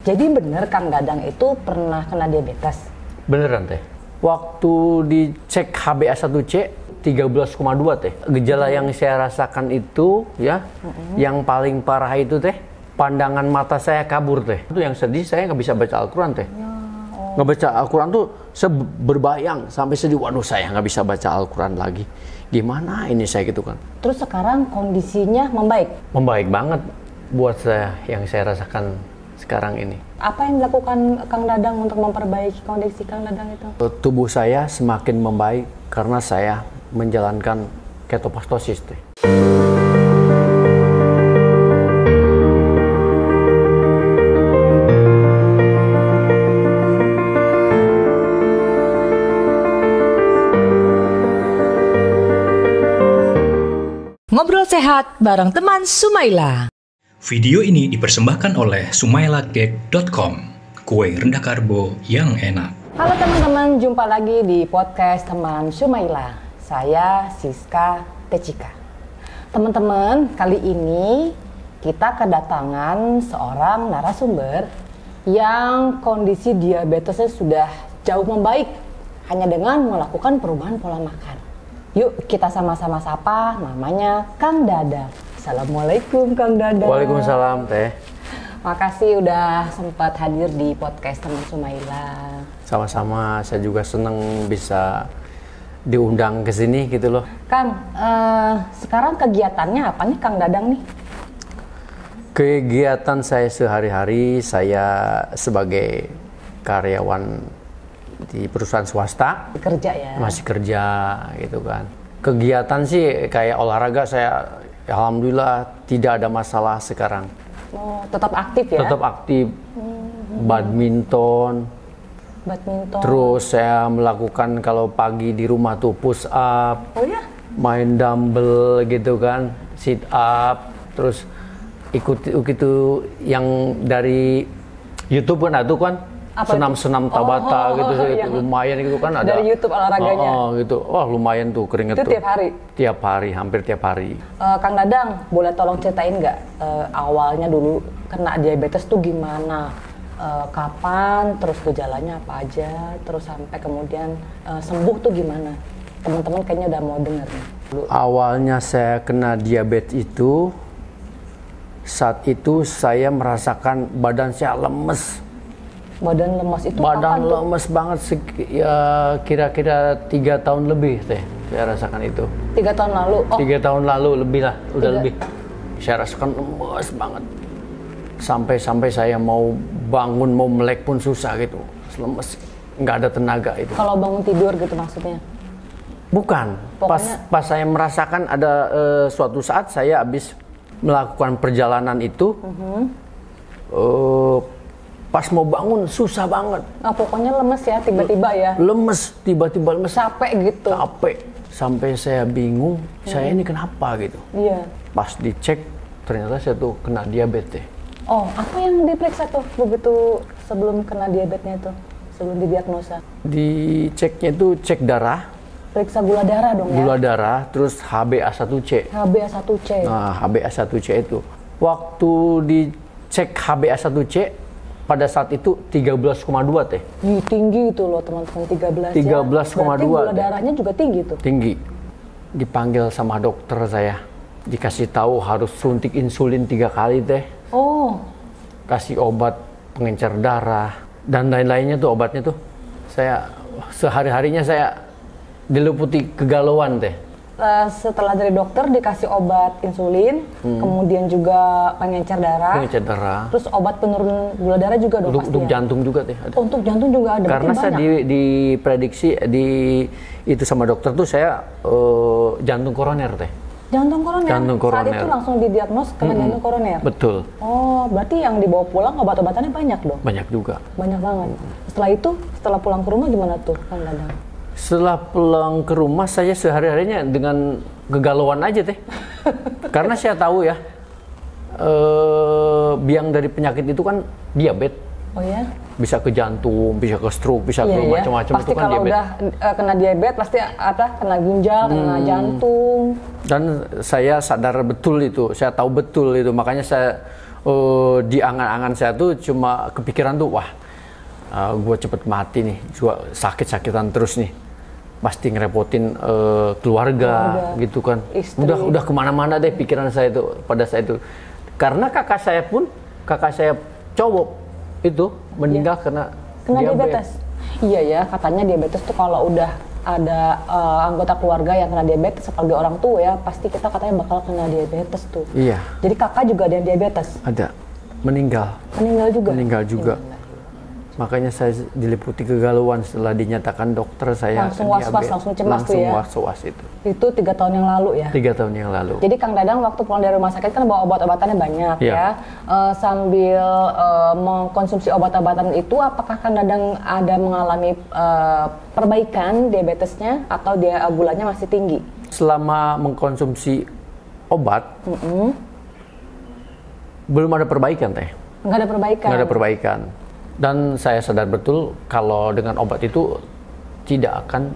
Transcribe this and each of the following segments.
Jadi bener Kang Dadang itu pernah kena diabetes? Beneran teh. Waktu dicek HbA1c 13,2 teh. Gejala yang saya rasakan itu ya, yang paling parah itu teh, pandangan mata saya kabur teh. Itu yang sedih, saya nggak bisa baca Al-Quran teh. Nggak baca Al-Quran tuh berbayang sampai sedih, waduh saya nggak bisa baca Al-Quran lagi. Gimana ini saya gitu kan. Terus sekarang kondisinya membaik? Membaik banget buat saya yang saya rasakan sekarang ini. Apa yang dilakukan Kang Dadang untuk memperbaiki kondisi Kang Dadang itu? Tubuh saya semakin membaik karena saya menjalankan ketopastosis teh. Ngobrol sehat bareng teman Sumaila. Video ini dipersembahkan oleh sumailacake.com, kue rendah karbo yang enak. Halo teman-teman, jumpa lagi di podcast teman Sumaila. Saya Siska Tecika. Teman-teman, kali ini kita kedatangan seorang narasumber yang kondisi diabetesnya sudah jauh membaik hanya dengan melakukan perubahan pola makan. Yuk kita sama-sama sapa, namanya Kang Dadang. Assalamualaikum Kang Dadang. Waalaikumsalam teh. Makasih udah sempat hadir di podcast teman Sumaila. Sama-sama, saya juga senang bisa diundang ke sini gitu loh. Kang, sekarang kegiatannya apa nih Kang Dadang nih? Kegiatan saya sehari-hari, saya sebagai karyawan di perusahaan swasta. Kerja ya? Masih kerja gitu kan. Kegiatan sih kayak olahraga, saya alhamdulillah tidak ada masalah sekarang. Oh, tetap aktif ya? Tetap aktif. Badminton. Terus saya melakukan kalau pagi di rumah tuh push up. Oh ya? Main dumbbell gitu kan, sit up. Terus ikut itu yang dari YouTube kan itu kan. Senam-senam Tabata gitu, iya. Lumayan gitu kan ada. Dari YouTube olahraganya? Gitu. Wah lumayan tuh keringet itu tuh. Tiap hari? Tiap hari, hampir tiap hari. Kang Dadang, boleh tolong ceritain nggak awalnya dulu kena diabetes tuh gimana? Kapan, terus gejalanya apa aja, terus sampai kemudian sembuh tuh gimana? Teman-teman kayaknya udah mau denger nih. Awalnya saya kena diabetes itu, saat itu saya merasakan badan saya lemes. Badan lemas itu badan kapan lemes banget ya, kira-kira 3 tahun lebih teh saya rasakan itu. 3 tahun lalu? Oh. 3 tahun lalu lebih lah, udah lebih. Saya rasakan lemes banget. Sampai saya mau bangun, mau melek pun susah gitu. Lemes, nggak ada tenaga itu. Kalau bangun tidur gitu maksudnya? Bukan. Pokoknya... Pas saya merasakan ada suatu saat saya habis melakukan perjalanan itu, pas mau bangun susah banget. Nah, pokoknya lemes ya, tiba-tiba ya? Lemes, tiba-tiba lemes. Capek gitu? Capek. Sampai saya bingung, saya ini kenapa gitu. Iya. Pas dicek, ternyata saya tuh kena diabetes. Oh, apa yang diperiksa tuh begitu sebelum kena diabetesnya tuh? Sebelum didiagnosa? Diceknya itu cek darah. Periksa gula darah dong ya? Gula darah, terus HbA1c. HbA1c? Nah, HbA1c itu. Waktu dicek HbA1c, pada saat itu 13,2 teh. Tinggi itu loh teman-teman, 13 ya. 13,2. Berarti gula darahnya juga tinggi tuh? Tinggi. Dipanggil sama dokter saya. Dikasih tahu harus suntik insulin 3 kali teh. Oh. Kasih obat pengencer darah. Dan lain-lainnya tuh obatnya tuh. Saya sehari-harinya saya diliputi kegalauan teh. Setelah dari dokter dikasih obat insulin, kemudian juga pengencer darah. Pengencer darah. Terus obat penurun gula darah juga dong pasti. Untuk jantung juga teh. Oh, untuk jantung juga ada. Karena saya diprediksi itu sama dokter tuh saya jantung koroner teh. Jantung koroner. Jantung koroner. Saat itu langsung didiagnos kena jantung koroner. Betul. Oh, berarti yang dibawa pulang obat-obatannya banyak dong? Banyak juga. Banyak banget. Setelah itu, setelah pulang ke rumah gimana tuh Kang Dadang? Setelah pulang ke rumah saya sehari-harinya dengan kegalauan aja teh. Karena saya tahu ya, biang dari penyakit itu kan diabetes. Oh ya? Bisa ke jantung, bisa ke stroke, bisa ke macam-macam itu kan diabetes. Pasti kalau udah kena diabetes pasti kena ginjal, kena jantung. Dan saya sadar betul itu, saya tahu betul itu, makanya saya di angan-angan saya tuh cuma kepikiran tuh, wah, gue cepet mati nih, gua sakit-sakitan terus nih, pasti ngerepotin keluarga gitu kan. Istri. Udah kemana-mana deh pikiran saya itu pada saat itu. Karena kakak saya cowok itu meninggal karena diabetes. Iya ya, katanya diabetes tuh kalau udah ada anggota keluarga yang kena diabetes, apalagi orang tua ya, pasti kita katanya bakal kena diabetes tuh. Iya. Jadi kakak juga ada yang diabetes? Ada. Meninggal juga. Makanya saya diliputi kegalauan setelah dinyatakan dokter saya langsung was-was, langsung cemas tuh ya? Langsung was-was itu. Itu 3 tahun yang lalu ya? 3 tahun yang lalu. Jadi Kang Dadang waktu pulang dari rumah sakit kan bawa obat-obatannya banyak Iya. ya. Sambil mengkonsumsi obat-obatan itu, apakah Kang Dadang ada mengalami perbaikan diabetesnya atau dia gulanya masih tinggi? Selama mengkonsumsi obat, belum ada perbaikan teh. Nggak ada perbaikan? Nggak ada perbaikan. Dan saya sadar betul kalau dengan obat itu tidak akan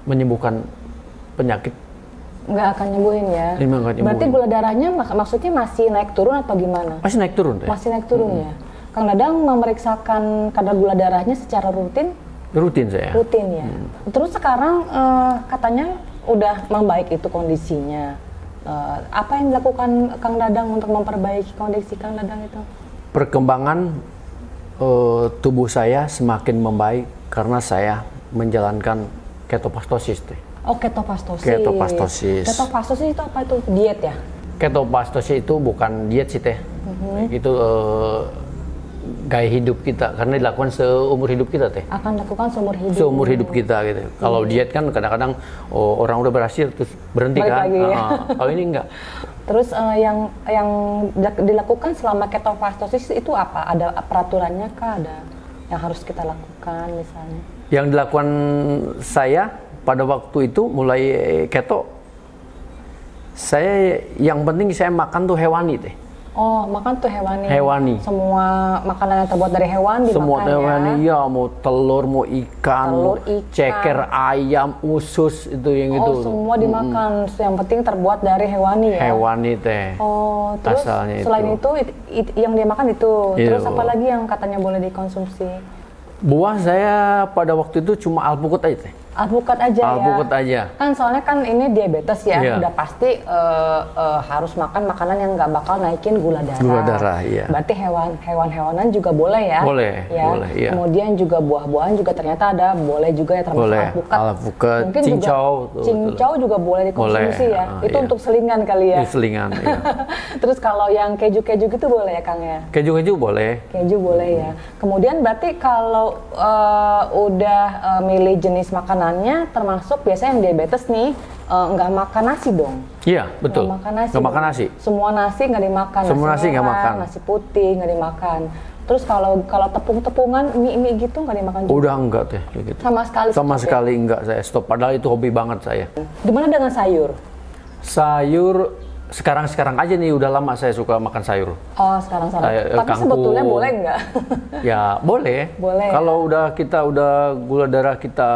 menyembuhkan penyakit. Nggak akan nyembuhin ya? Nggak nyembuhin. Berarti gula darahnya maksudnya masih naik turun atau gimana? Masih naik turun teh. Masih naik turun ya? Kang Dadang memeriksakan kadar gula darahnya secara rutin? Rutin saya. Rutin ya. Terus sekarang katanya udah membaik itu kondisinya. Apa yang dilakukan Kang Dadang untuk memperbaiki kondisi Kang Dadang itu? Perkembangan tubuh saya semakin membaik karena saya menjalankan ketopastosis teh. Oh, ketopastosis. Ketopastosis itu apa itu? Diet ya? Ketopastosis itu bukan diet sih teh. Itu gaya hidup kita karena dilakukan seumur hidup kita teh. Akan lakukan seumur hidup. Seumur hidup kita gitu. Kalau diet kan kadang-kadang orang udah berhasil terus berhenti Balik kan. lagi, ya. Kalau ini enggak. Terus yang dilakukan selama ketopastosis itu apa? Ada peraturannya kah? Ada yang harus kita lakukan misalnya? Yang dilakukan saya pada waktu itu mulai keto, saya yang penting saya makan tuh hewani teh. Oh, makan tuh hewani. Hewani. Semua makanan yang terbuat dari hewan dimakan. Semua hewani ya, mau telur, mau ikan, ceker ayam, usus itu yang itu. Oh, semua dimakan. Yang penting terbuat dari hewani ya. Hewani teh. Oh, terus asalnya selain itu yang dia makan itu. Iya. Terus apa lagi yang katanya boleh dikonsumsi? Buah saya pada waktu itu cuma alpukat aja teh. Alpukat aja Alpukat ya? aja. Kan soalnya kan ini diabetes ya, Iya. udah pasti harus makan makanan yang nggak bakal naikin gula darah. Gula darah, iya. Berarti hewan-hewanan juga boleh ya? Boleh, ya? boleh, iya. Kemudian juga buah-buahan juga ternyata ada, boleh juga ya termasuk Boleh, alpukat. alpukat, Mungkin cincau. juga, cincau juga boleh dikonsumsi Boleh, ya? Itu iya. untuk selingan kali ya? Selingan, iya. Terus kalau yang keju-keju gitu boleh ya Kang ya? Keju-keju boleh. Keju boleh ya. Kemudian berarti kalau udah milih jenis makanannya, termasuk biasanya yang diabetes nih nggak makan nasi dong. Iya, betul. Nggak makan nasi. Nggak makan nasi. Semua nasi nggak dimakan. Semua nasi nggak merah, makan. Nasi putih nggak dimakan. Terus kalau tepung-tepungan, mie gitu nggak dimakan juga. Udah enggak teh, kayak gitu. Sama sekali. Sama stop ya? sekali enggak saya stop. Padahal itu hobi banget saya. Gimana dengan sayur? Sayur sekarang aja nih udah lama saya suka makan sayur. Oh, sekarang. Tapi kangkung. sebetulnya boleh nggak? Ya boleh. Boleh. Kalau udah gula darah kita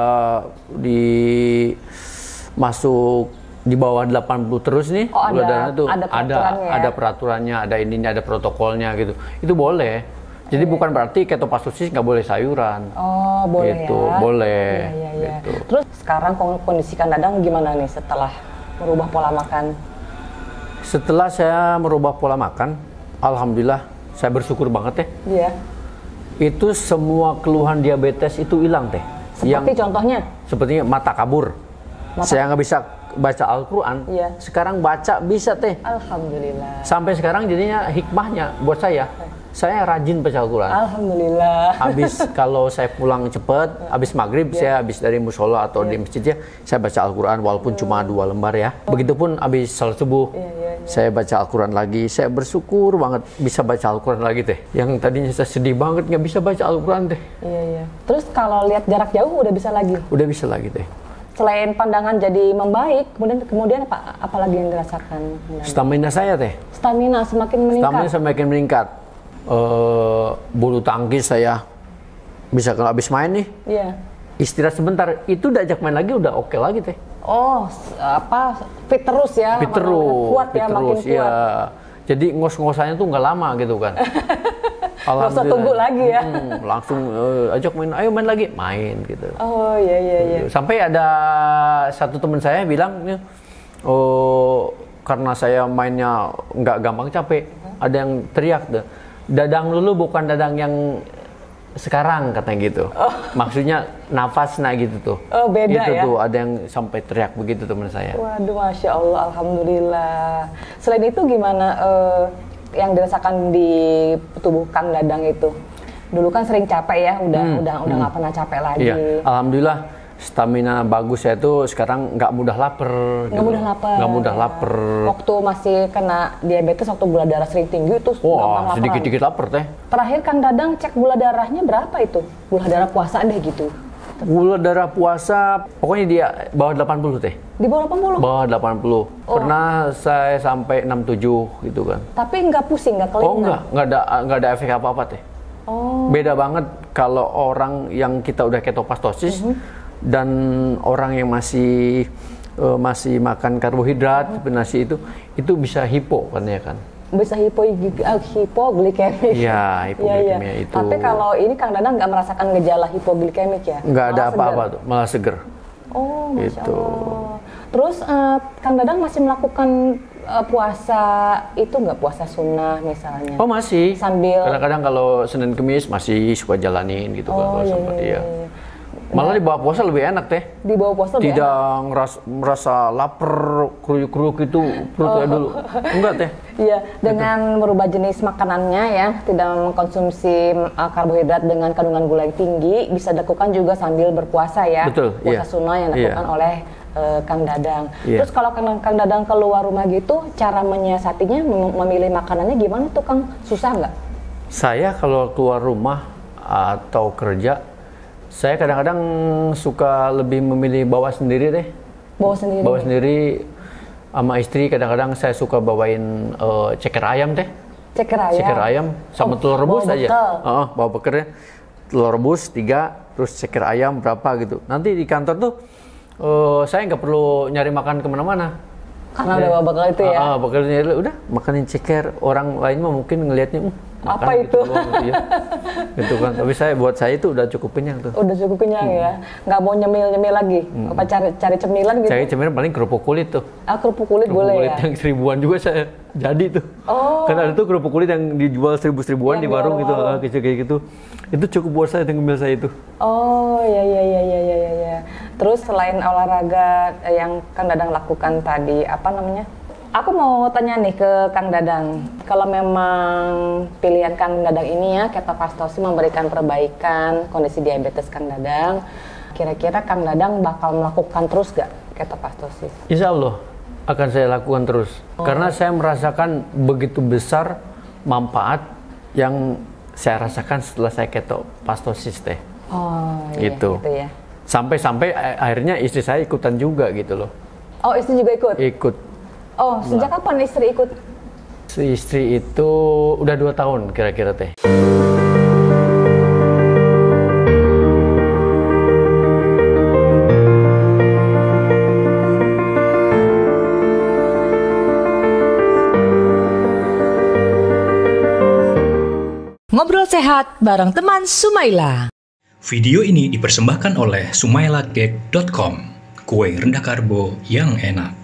masuk di bawah 80 terus nih, Oh, gula darah itu ada peraturannya ya? ada peraturannya, ada ininya, ada protokolnya gitu. Itu boleh. Jadi bukan berarti ketopastosis nggak boleh sayuran. Oh, boleh gitu, ya? boleh. Iya. Gitu. Terus sekarang kondisi Kang Dadang gimana nih setelah merubah pola makan? Setelah saya merubah pola makan, alhamdulillah saya bersyukur banget ya. Iya. Itu semua keluhan diabetes itu hilang teh. Seperti contohnya? Sepertinya mata kabur. Saya nggak bisa baca Al-Quran. Iya. Sekarang baca bisa teh. Alhamdulillah. Sampai sekarang jadinya hikmahnya buat saya rajin baca Al-Quran. Alhamdulillah. Habis kalau saya pulang cepet, habis maghrib saya habis dari musola atau di masjidnya, saya baca Al-Quran walaupun cuma 2 lembar ya. Begitupun habis salat subuh, saya baca Al-Quran lagi. Saya bersyukur banget bisa baca Al-Quran lagi teh. Yang tadinya saya sedih banget nggak bisa baca Al-Quran teh. Iya. Terus kalau lihat jarak jauh udah bisa lagi? Udah bisa lagi teh. Selain pandangan jadi membaik, kemudian apa lagi yang dirasakan? Stamina saya teh. Stamina semakin meningkat. Stamina semakin meningkat. Bulu tangkis saya bisa kalau habis main nih, Iya. istirahat sebentar, itu diajak main lagi udah oke lagi teh. Oh, fit terus ya? Fit terus, Kuat ya, makin kuat. ya. Jadi ngos-ngosannya tuh nggak lama gitu kan. Nggak usah tunggu lagi ya. Langsung ajak main, ayo main lagi, main gitu. Oh iya. Sampai ada satu teman saya bilang, karena saya mainnya nggak gampang capek, ada yang teriak deh, Dadang dulu bukan Dadang yang sekarang katanya gitu. Maksudnya nafasnya gitu tuh. Oh beda itu ya? Tuh ada yang sampai teriak begitu teman saya. Waduh, Masya Allah, Alhamdulillah. Selain itu gimana yang dirasakan di tubuh Kang Dadang itu? Dulu kan sering capek ya, udah nggak pernah capek lagi. Iya, Alhamdulillah stamina bagus saya tuh sekarang nggak mudah lapar. Nggak mudah lapar. Waktu masih kena diabetes, waktu gula darah sering tinggi itu gampang lapar. Sedikit-sedikit lapar teh. Terakhir Kang Dadang cek gula darahnya berapa itu? Gula darah puasa deh gitu. Gula darah puasa pokoknya dia bawah 80 teh. Di bawah 80? Bawah 80. Pernah saya sampai 67 gitu kan. Tapi nggak pusing, nggak kelihatan? Nggak ada efek apa-apa teh. Beda banget kalau orang yang kita udah ketopastosis dan orang yang masih makan karbohidrat, nasi itu bisa hipo kan ya kan. Bisa hipoglikemik. Iya, hipoglikemia itu. Tapi kalau ini Kang Dadang nggak merasakan gejala hipoglikemik ya? Nggak ada apa-apa tuh, malah seger. Oh, Masya Allah. Terus Kang Dadang masih melakukan puasa itu nggak, puasa sunnah misalnya? Oh masih. Sambil kadang-kadang kalau Senin Kemis masih suka jalanin gitu kalau sempat ya. Malah di bawah puasa lebih enak teh. Di bawah puasa lebih enak? Tidak merasa lapar, kruyuk-kruyuk itu perutnya dulu. Enggak teh. Iya, dengan merubah jenis makanannya ya, tidak mengkonsumsi karbohidrat dengan kandungan gula yang tinggi, bisa dilakukan juga sambil berpuasa ya. Betul, puasa sunnah yang dilakukan oleh Kang Dadang. Terus kalau Kang Dadang keluar rumah gitu, cara menyiasatinya, memilih makanannya gimana tuh Kang? Susah nggak? Saya kalau keluar rumah atau kerja, saya kadang-kadang suka lebih memilih bawa sendiri deh. Bawa sendiri sama istri. Kadang-kadang saya suka bawain ceker ayam teh. Ceker ayam sama telur rebus aja. Bawa bekernya telur rebus 3, terus ceker ayam berapa gitu. Nanti di kantor tuh saya nggak perlu nyari makan kemana-mana. Karena udah bawa bekal itu ya? Bekalnya udah makanin ceker. Orang lain mah mungkin ngelihatnya apa itu? Gitu, gitu kan. Tapi buat saya itu udah cukup kenyang tuh. Udah cukup kenyang ya. Nggak mau nyemil lagi. Apa cari cemilan gitu? Cari cemilan paling kerupuk kulit tuh. Kerupuk kulit boleh ya. Yang 1000-an juga saya jadi tuh. Kan ada tuh kerupuk kulit yang dijual 1000-1000-an di warung gitu, kayak gitu. Itu cukup buat saya ngemil saya itu. Oh ya. Terus selain olahraga yang Kang Dadang lakukan tadi, apa namanya? Aku mau tanya nih ke Kang Dadang, kalau memang pilihan Kang Dadang ini ya, ketopastosis memberikan perbaikan kondisi diabetes Kang Dadang, kira-kira Kang Dadang bakal melakukan terus gak ketopastosis? Insya Allah akan saya lakukan terus, karena saya merasakan begitu besar manfaat yang saya rasakan setelah saya ketopastosis teh. Oh iya, gitu ya. Sampai akhirnya istri saya ikutan juga gitu loh. Oh, istri juga ikut? Ikut. Oh, sejak kapan istri ikut? Istri itu udah 2 tahun kira-kira teh. Ngobrol sehat bareng teman Sumaila. Video ini dipersembahkan oleh sumailacake.com, kue rendah karbo yang enak.